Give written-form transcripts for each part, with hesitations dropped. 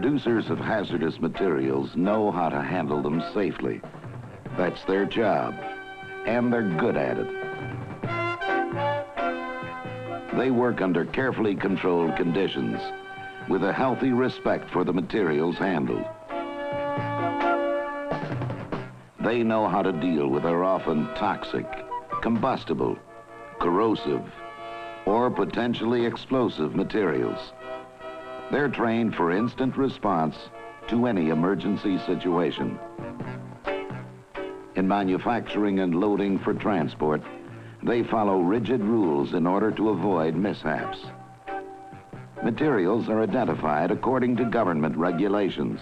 Producers of hazardous materials know how to handle them safely. That's their job, and they're good at it. They work under carefully controlled conditions with a healthy respect for the materials handled. They know how to deal with their often toxic, combustible, corrosive, or potentially explosive materials. They're trained for instant response to any emergency situation. In manufacturing and loading for transport, they follow rigid rules in order to avoid mishaps. Materials are identified according to government regulations.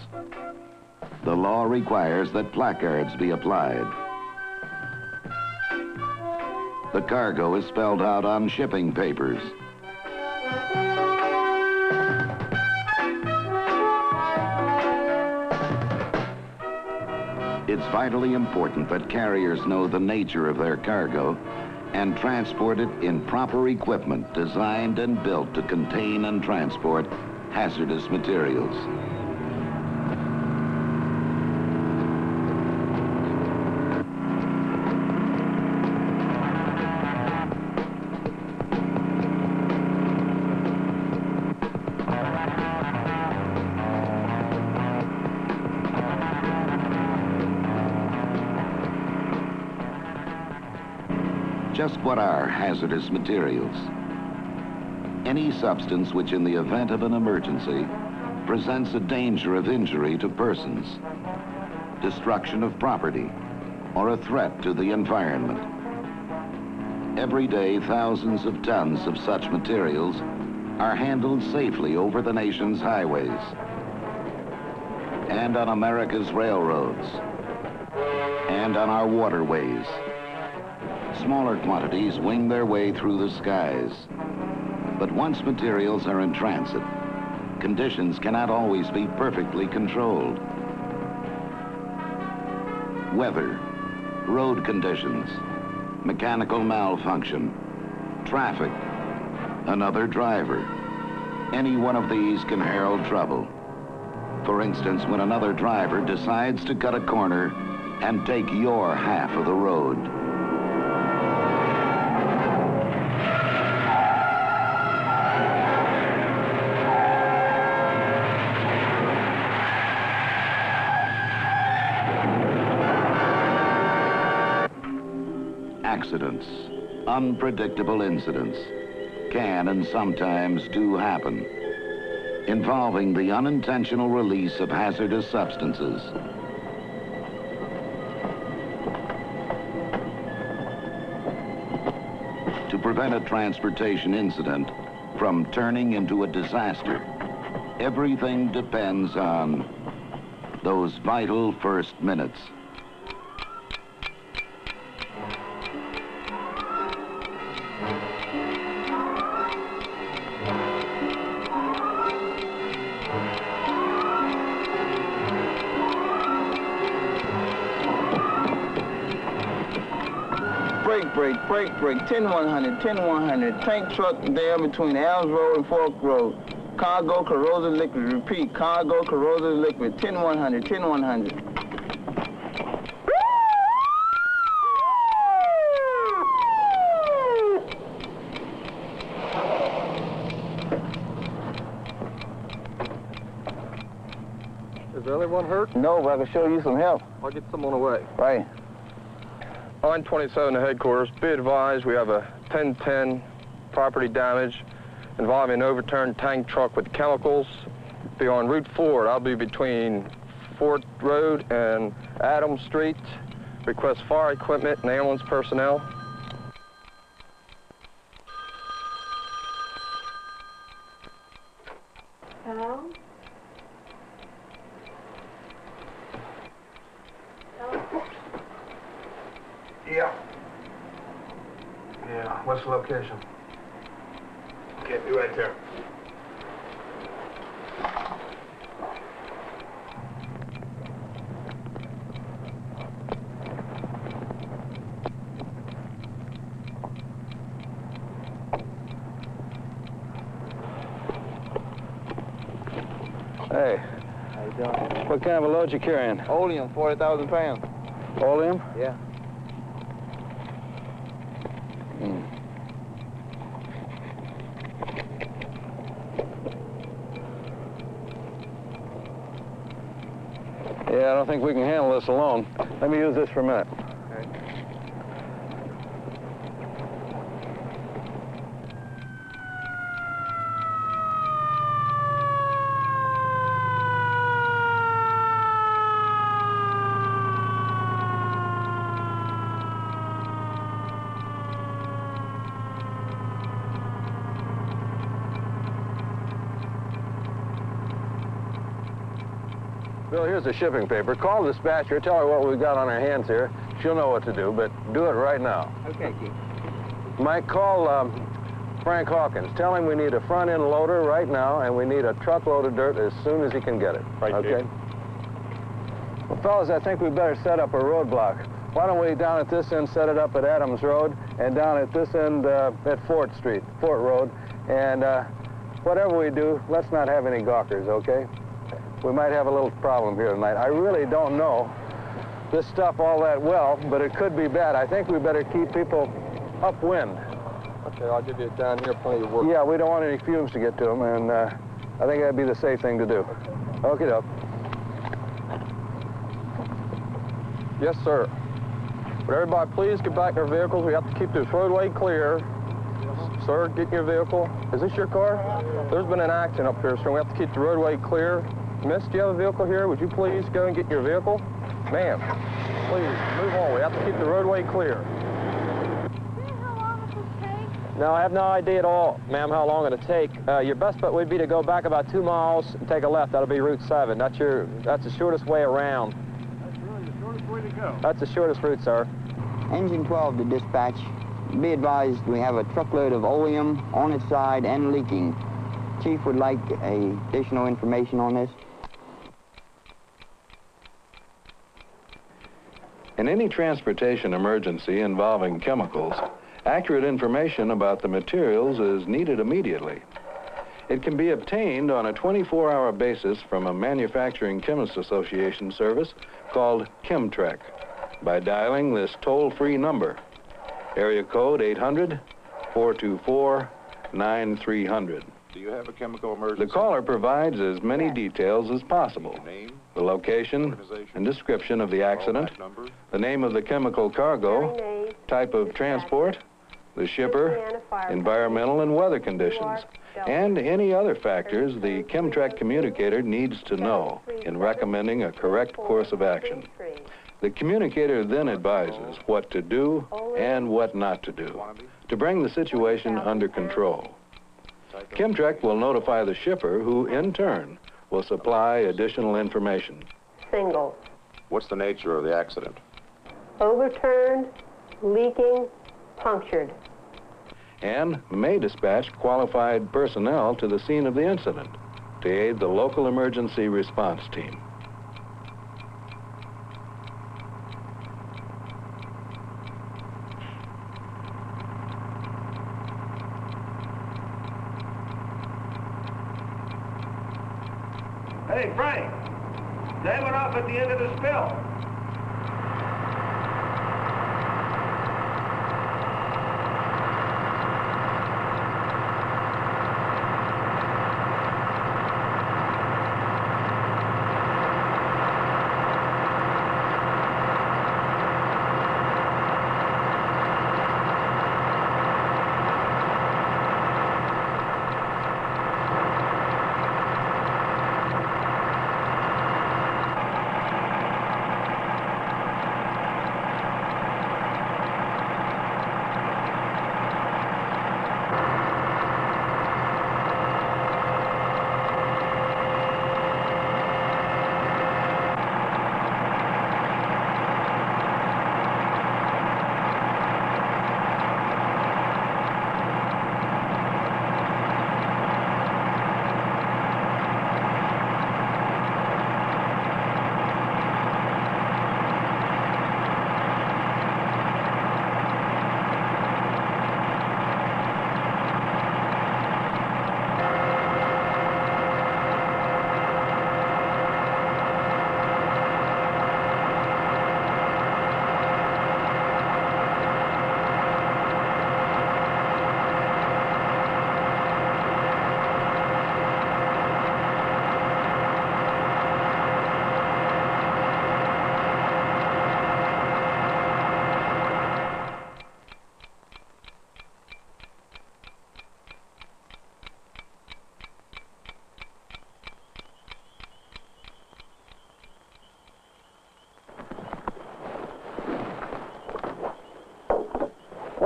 The law requires that placards be applied. The cargo is spelled out on shipping papers. It's vitally important that carriers know the nature of their cargo and transport it in proper equipment designed and built to contain and transport hazardous materials. Just what are hazardous materials? Any substance which, in the event of an emergency, presents a danger of injury to persons, destruction of property, or a threat to the environment. Every day, thousands of tons of such materials are handled safely over the nation's highways and on America's railroads and on our waterways. Smaller quantities wing their way through the skies. But once materials are in transit, conditions cannot always be perfectly controlled. Weather, road conditions, mechanical malfunction, traffic, another driver. Any one of these can herald trouble. For instance, when another driver decides to cut a corner and take your half of the road. Accidents, unpredictable incidents, can and sometimes do happen, involving the unintentional release of hazardous substances. To prevent a transportation incident from turning into a disaster, everything depends on those vital first minutes. Break, 10-100, 10-100. Tank truck there between Elms Road and Fork Road. Cargo, corrosive liquid. Repeat, cargo, corrosive liquid. 10-100, 10-100. Is there anyone hurt? No, but I can show you some help. I'll get someone away. Right. Line 27 to headquarters. Be advised, we have a 1010 property damage involving an overturned tank truck with chemicals. Be on Route 4. I'll be between Fort Road and Adams Street. Request fire equipment and ambulance personnel. Hello? Yeah, what's the location? Okay, be right there. Hey, What kind of a load you carrying? Oleum, 40,000 pounds. Oleum? Yeah. Yeah, I don't think we can handle this alone. Let me use this for a minute. Bill, here's the shipping paper. Call the dispatcher, tell her what we've got on our hands here. She'll know what to do, but do it right now. Okay, Keith. Mike, call Frank Hawkins. Tell him we need a front-end loader right now, and we need a truckload of dirt as soon as he can get it. Right, okay? Well, fellas, I think we better set up a roadblock. Why don't we, down at this end, set it up at Adams Road, and down at this end at Fort Road, and whatever we do, let's not have any gawkers, okay? We might have a little problem here tonight. I really don't know this stuff all that well, but it could be bad. I think we better keep people upwind. Okay, I'll give you down here plenty of work. Yeah, we don't want any fumes to get to them, and I think that'd be the safe thing to do. Okay, doke. Yes, sir. Would everybody please get back in their vehicles? We have to keep this roadway clear. Sir, get in your vehicle. Is this your car? There's been an accident up here, so we have to keep the roadway clear. Miss, do you have a vehicle here? Would you please go and get in your vehicle? Ma'am, please, move on. We have to keep the roadway clear. How long will this take? No, I have no idea at all, ma'am, how long it'll take. Your best bet would be to go back about 2 miles and take a left. That'll be Route 7. That's the shortest way around. That's really the shortest way to go. That's the shortest route, sir. Engine 12 to dispatch. Be advised, we have a truckload of oleum on its side and leaking. Chief would like additional information on this. In any transportation emergency involving chemicals, accurate information about the materials is needed immediately. It can be obtained on a 24-hour basis from a Manufacturing Chemists Association service called Chemtrek by dialing this toll-free number, area code 800-424-9300. Do you have a chemical emergency? The caller provides as many details as possible. Name, The location and description of the accident, the name of the chemical cargo, type of transport, the shipper, environmental and weather conditions, and any other factors the Chemtrek communicator needs to know in recommending a correct course of action. The communicator then advises what to do and what not to do to bring the situation under control. Chemtrek will notify the shipper, who in turn will supply additional information. Single. what's the nature of the accident? Overturned, leaking, punctured. And may dispatch qualified personnel to the scene of the incident to aid the local emergency response team. Hey, Frank, they went off at the end of the spill.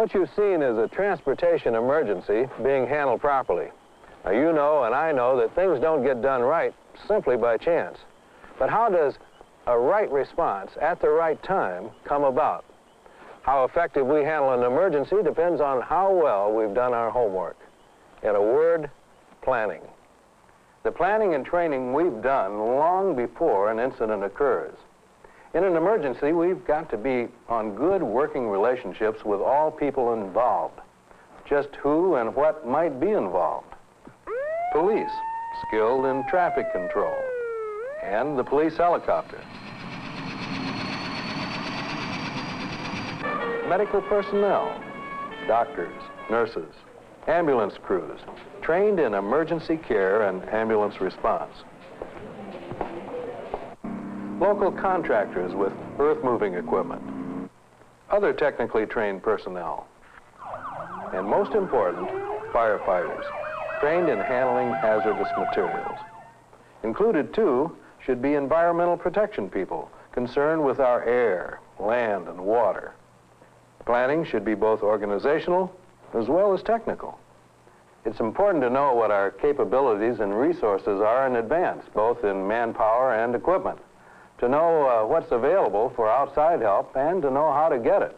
What you've seen is a transportation emergency being handled properly. Now, you know and I know that things don't get done right simply by chance. But how does a right response at the right time come about? How effective we handle an emergency depends on how well we've done our homework. In a word, planning. The planning and training we've done long before an incident occurs. In an emergency, we've got to be on good working relationships with all people involved. Just who and what might be involved. Police, skilled in traffic control, and the police helicopter. Medical personnel, doctors, nurses, ambulance crews, trained in emergency care and ambulance response. Local contractors with earth-moving equipment. Other technically trained personnel. And most important, firefighters, trained in handling hazardous materials. Included, too, should be environmental protection people concerned with our air, land, and water. Planning should be both organizational as well as technical. It's important to know what our capabilities and resources are in advance, both in manpower and equipment, to know what's available for outside help and to know how to get it.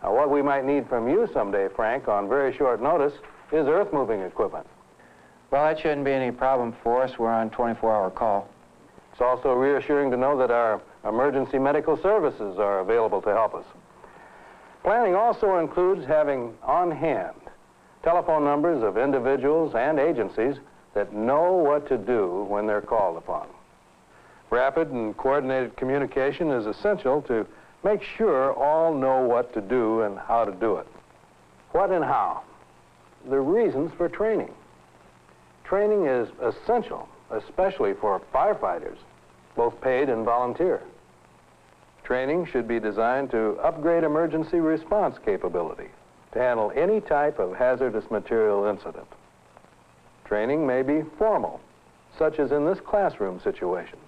Now, what we might need from you someday, Frank, on very short notice, is earth-moving equipment. Well, that shouldn't be any problem for us. We're on 24-hour call. It's also reassuring to know that our emergency medical services are available to help us. Planning also includes having on hand telephone numbers of individuals and agencies that know what to do when they're called upon. Rapid and coordinated communication is essential to make sure all know what to do and how to do it. What and how? The reasons for training. Training is essential, especially for firefighters, both paid and volunteer. Training should be designed to upgrade emergency response capability to handle any type of hazardous material incident. Training may be formal, such as in this classroom situation,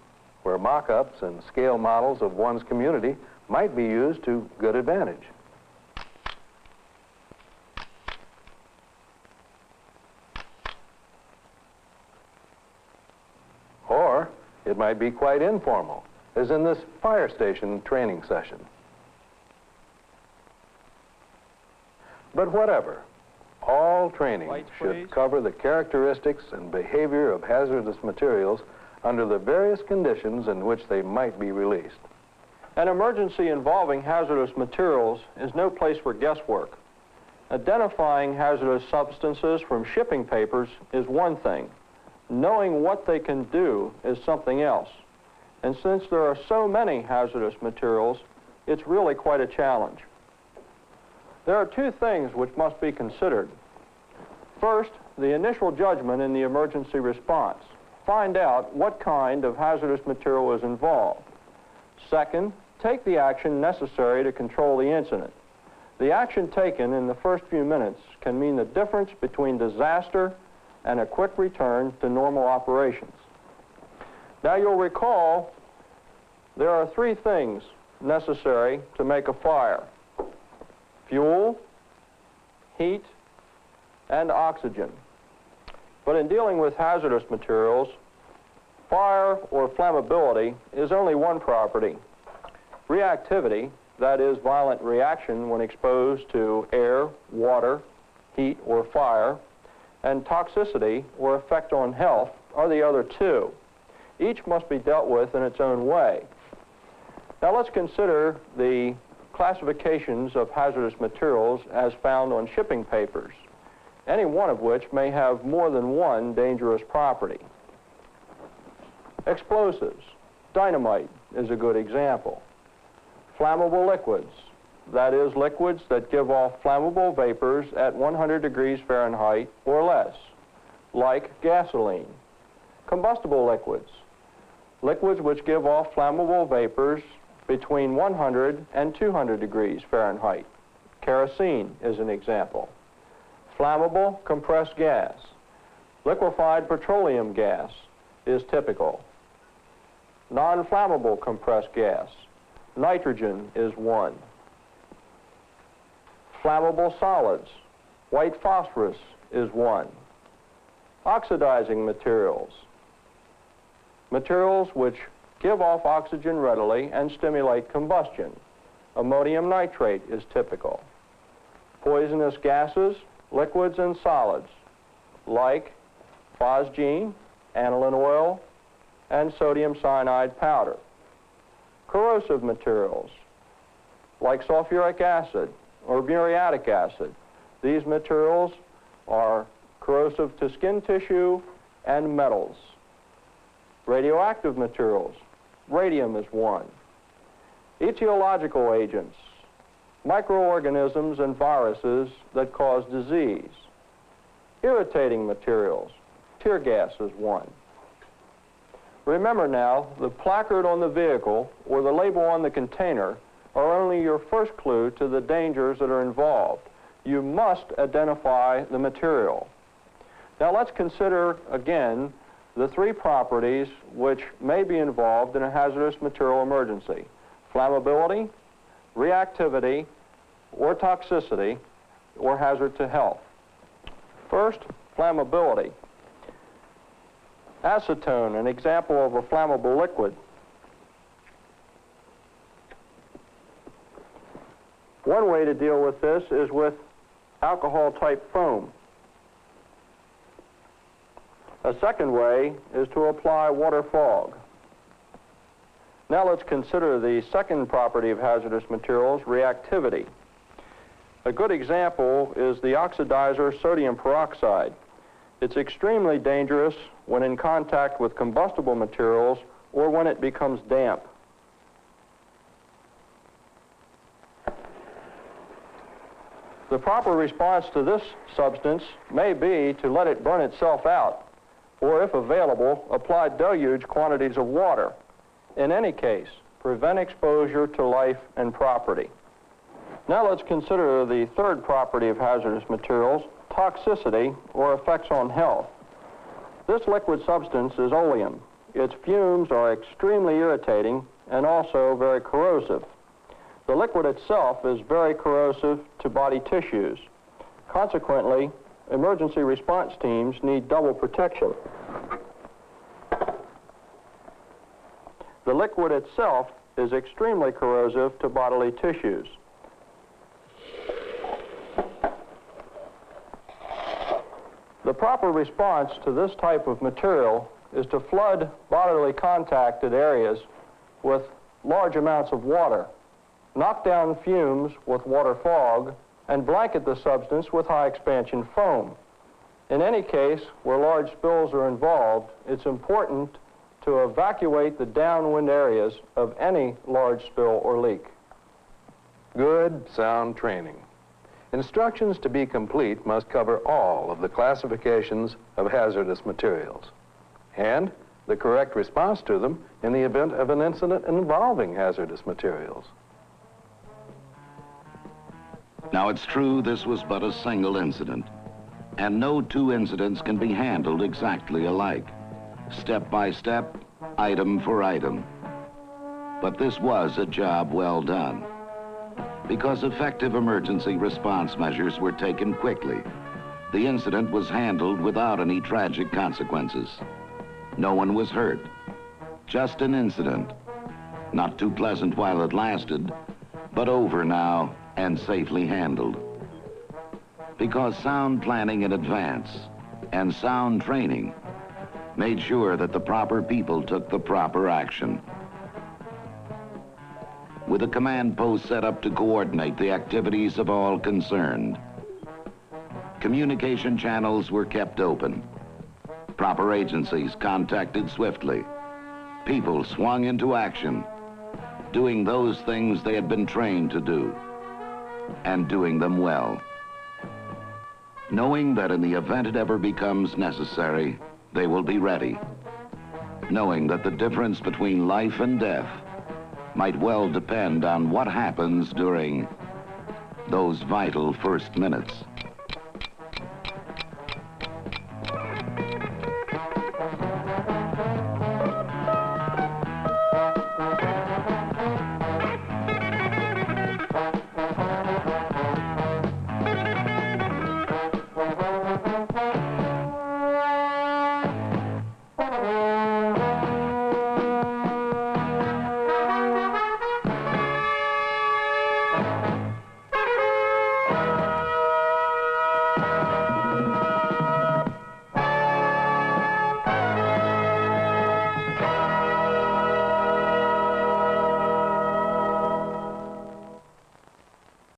where mock-ups and scale models of one's community might be used to good advantage. Or it might be quite informal, as in this fire station training session. But whatever, all training should cover the characteristics and behavior of hazardous materials under the various conditions in which they might be released. An emergency involving hazardous materials is no place for guesswork. Identifying hazardous substances from shipping papers is one thing. Knowing what they can do is something else. And since there are so many hazardous materials, it's really quite a challenge. There are two things which must be considered. First, the initial judgment in the emergency response. Find out what kind of hazardous material is involved. Second, take the action necessary to control the incident. The action taken in the first few minutes can mean the difference between disaster and a quick return to normal operations. Now, you'll recall there are three things necessary to make a fire: fuel, heat, and oxygen. But in dealing with hazardous materials, fire or flammability is only one property. Reactivity, that is violent reaction when exposed to air, water, heat, or fire, and toxicity or effect on health are the other two. Each must be dealt with in its own way. Now let's consider the classifications of hazardous materials as found on shipping papers, any one of which may have more than one dangerous property. Explosives. Dynamite is a good example. Flammable liquids, that is, liquids that give off flammable vapors at 100 degrees Fahrenheit or less, like gasoline. Combustible liquids, liquids which give off flammable vapors between 100 and 200 degrees Fahrenheit. Kerosene is an example. Flammable compressed gas. Liquefied petroleum gas is typical. Non-flammable compressed gas. Nitrogen is one. Flammable solids. White phosphorus is one. Oxidizing materials. Materials which give off oxygen readily and stimulate combustion. Ammonium nitrate is typical. Poisonous gases, liquids, and solids, like phosgene, aniline oil, and sodium cyanide powder. Corrosive materials, like sulfuric acid or muriatic acid. These materials are corrosive to skin tissue and metals. Radioactive materials, radium is one. Etiological agents, microorganisms and viruses that cause disease. Irritating materials, tear gas is one. Remember now, the placard on the vehicle or the label on the container are only your first clue to the dangers that are involved. You must identify the material. Now let's consider again the three properties which may be involved in a hazardous material emergency: flammability, reactivity, or toxicity, or hazard to health. First, flammability. Acetone, an example of a flammable liquid. One way to deal with this is with alcohol-type foam. A second way is to apply water fog. Now let's consider the second property of hazardous materials, reactivity. A good example is the oxidizer sodium peroxide. It's extremely dangerous when in contact with combustible materials or when it becomes damp. The proper response to this substance may be to let it burn itself out, or if available, apply deluge quantities of water. In any case, prevent exposure to life and property. Now let's consider the third property of hazardous materials, toxicity or effects on health. This liquid substance is oleum. Its fumes are extremely irritating and also very corrosive. The liquid itself is very corrosive to body tissues. Consequently, emergency response teams need double protection. The liquid itself is extremely corrosive to bodily tissues. The proper response to this type of material is to flood bodily contacted areas with large amounts of water, knock down fumes with water fog, and blanket the substance with high expansion foam. In any case where large spills are involved, it's important to evacuate the downwind areas of any large spill or leak. Good, sound training. Instructions to be complete must cover all of the classifications of hazardous materials and the correct response to them in the event of an incident involving hazardous materials. Now, it's true this was but a single incident, and no two incidents can be handled exactly alike, step by step, item for item. But this was a job well done, because effective emergency response measures were taken quickly. The incident was handled without any tragic consequences. No one was hurt, just an incident. Not too pleasant while it lasted, but over now and safely handled. Because sound planning in advance and sound training made sure that the proper people took the proper action. With a command post set up to coordinate the activities of all concerned, communication channels were kept open. Proper agencies contacted swiftly. People swung into action, doing those things they had been trained to do, and doing them well. Knowing that in the event it ever becomes necessary, they will be ready. Knowing that the difference between life and death might well depend on what happens during those vital first minutes.